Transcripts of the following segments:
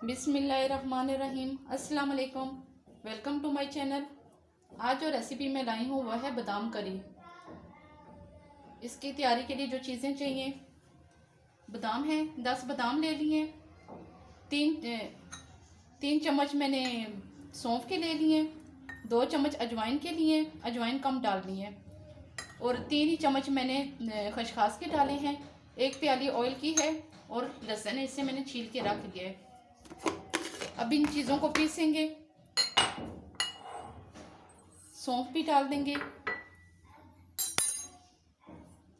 बिस्मिल्लाहिर्रहमानिर्रहीम। अस्सलाम वालेकुम। Welcome to my channel. आज जो रेसिपी मैं लाई हूँ वह है बादाम करी। इसकी तैयारी के लिए जो चीज़ें चाहिए, बादाम हैं 10 बादाम ले लिए, तीन चम्मच मैंने सौंफ के ले लिए, 2 चम्मच अजवाइन के लिए, अजवाइन कम डालनी है, और 3 ही चम्मच मैंने खसखस के डाले हैं, 1 प्याली ऑयल की है, और लहसुन है इसे मैंने छील के रख दिया है। अब इन चीज़ों को पीसेंगे। सौंफ भी डाल देंगे,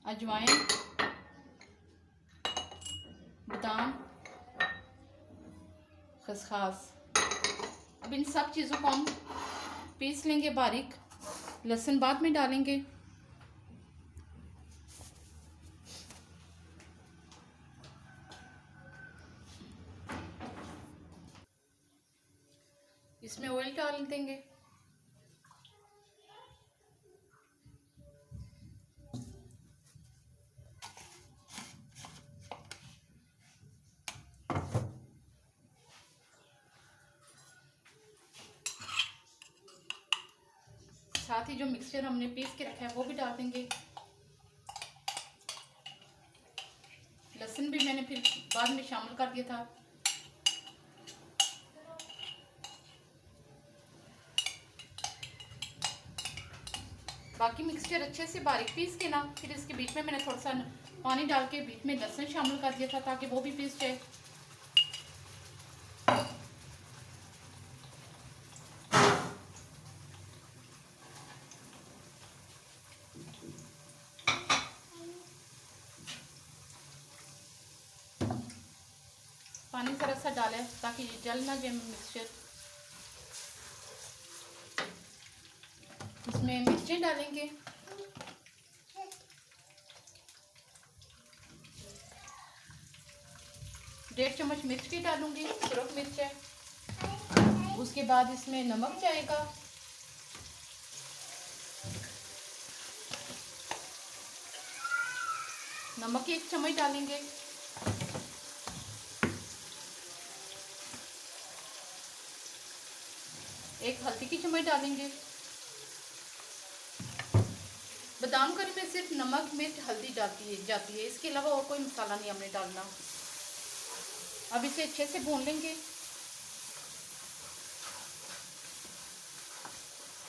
अजवाइन, बादाम, खसखस। अब इन सब चीज़ों को हम पीस लेंगे बारीक। लहसुन बाद में डालेंगे। इसमें ऑयल डाल देंगे। साथ ही जो मिक्सचर हमने पीस के रखा है वो भी डाल देंगे। लहसुन भी मैंने फिर बाद में शामिल कर दिया था। बाकी मिक्सचर अच्छे से बारीक पीस के ना, फिर इसके बीच में मैंने थोड़ा सा पानी डाल के बीच में लहसुन शामिल कर दिया था ताकि वो भी पीस जाए। पानी ज़रा सा डालें ताकि ये जल ना जाए मिक्सचर। इसमें मिर्चें डालेंगे। डेढ़ चम्मच मिर्च की डालूंगी, सुरख मिर्च है। उसके बाद इसमें नमक जाएगा, नमक की 1 चम्मच डालेंगे। एक हल्दी की चम्मच डालेंगे। बादाम करी में सिर्फ नमक, मिर्च, हल्दी जाती है, इसके अलावा और कोई मसाला नहीं हमने डालना। अब इसे अच्छे से भून लेंगे।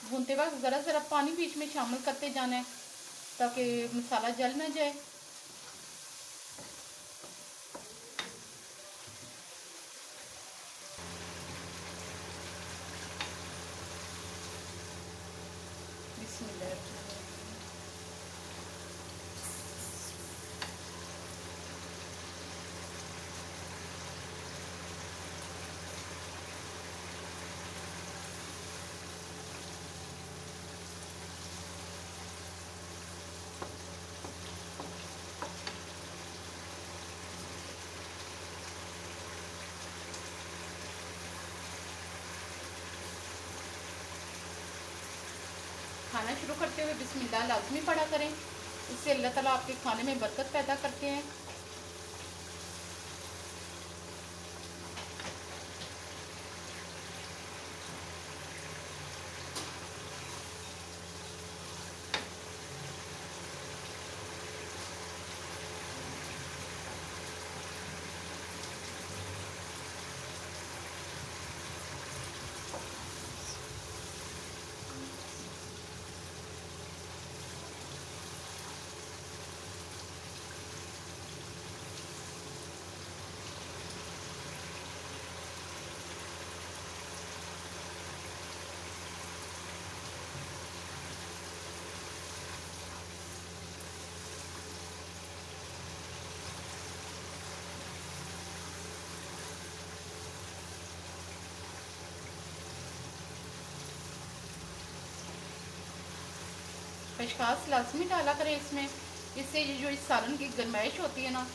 भूनते वक्त ज़रा ज़रा पानी बीच में शामिल करते जाना है ताकि मसाला जल ना जाए। बिस्मिल्लाह। खाना शुरू करते हुए बिस्मिल्लाह लाजमी पढ़ा करें, इससे अल्लाह ताला आपके खाने में बरकत पैदा करते हैं। खसखस लाजमी डाला करें इसमें, इससे ये जो इस सालन की गर्माइश होती है ना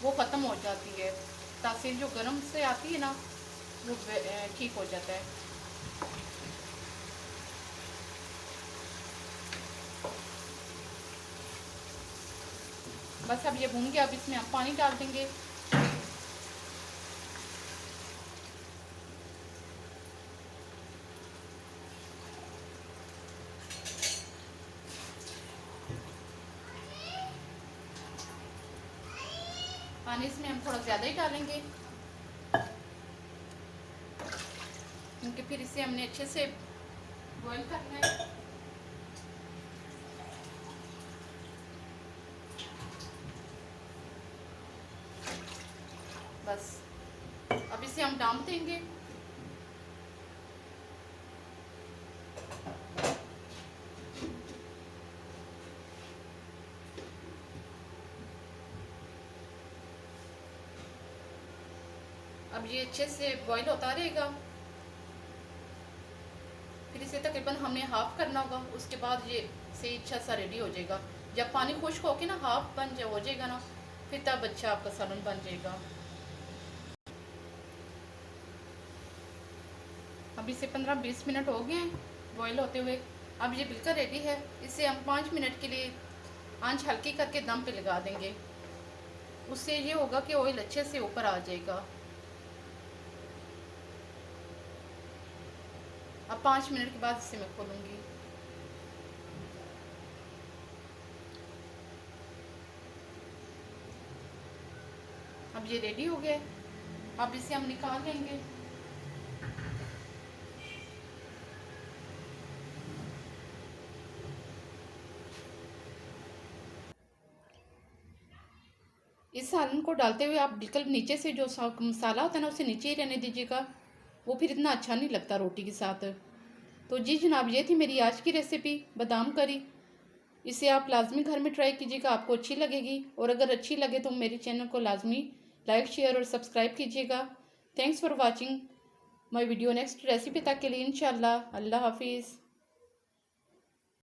वो ख़त्म हो जाती है। तासीर जो गर्म से आती है ना वो ठीक हो जाता है। बस अब ये भून गया। अब इसमें हम पानी डाल देंगे। पानी इसमें हम थोड़ा ज़्यादा ही डालेंगे, क्योंकि फिर इसे हमने अच्छे से बॉईल करना है। बस अब इसे हम डाल देंगे। अब ये अच्छे से बॉईल होता रहेगा। फिर इसे तकरीबन हमने हाफ करना होगा, उसके बाद ये सही अच्छा सा रेडी हो जाएगा। जब पानी खुश्क होके ना हाफ बन हो जाएगा ना, फिर तब अच्छा आपका सालन बन जाएगा। अब इसे 15-20 मिनट हो गए हैं बॉईल होते हुए। अब ये बिल्कुल रेडी है। इसे हम 5 मिनट के लिए आंच हल्की करके दम पे लगा देंगे। उससे ये होगा कि ऑयल अच्छे से ऊपर आ जाएगा। अब 5 मिनट के बाद इसे मैं खोलूँगी। अब ये रेडी हो गया। अब इसे हम निकाल लेंगे। इस सालन को डालते हुए आप बिल्कुल नीचे से जो मसाला होता है ना, उसे नीचे ही रहने दीजिएगा, वो फिर इतना अच्छा नहीं लगता रोटी के साथ। तो जी जनाब, ये थी मेरी आज की रेसिपी बादाम करी। इसे आप लाजमी घर में ट्राई कीजिएगा, आपको अच्छी लगेगी। और अगर अच्छी लगे तो मेरे चैनल को लाजमी लाइक, शेयर और सब्सक्राइब कीजिएगा। Thanks for watching my video. Next recipe तक के लिए इंशाल्लाह। अल्लाह हाफिज़।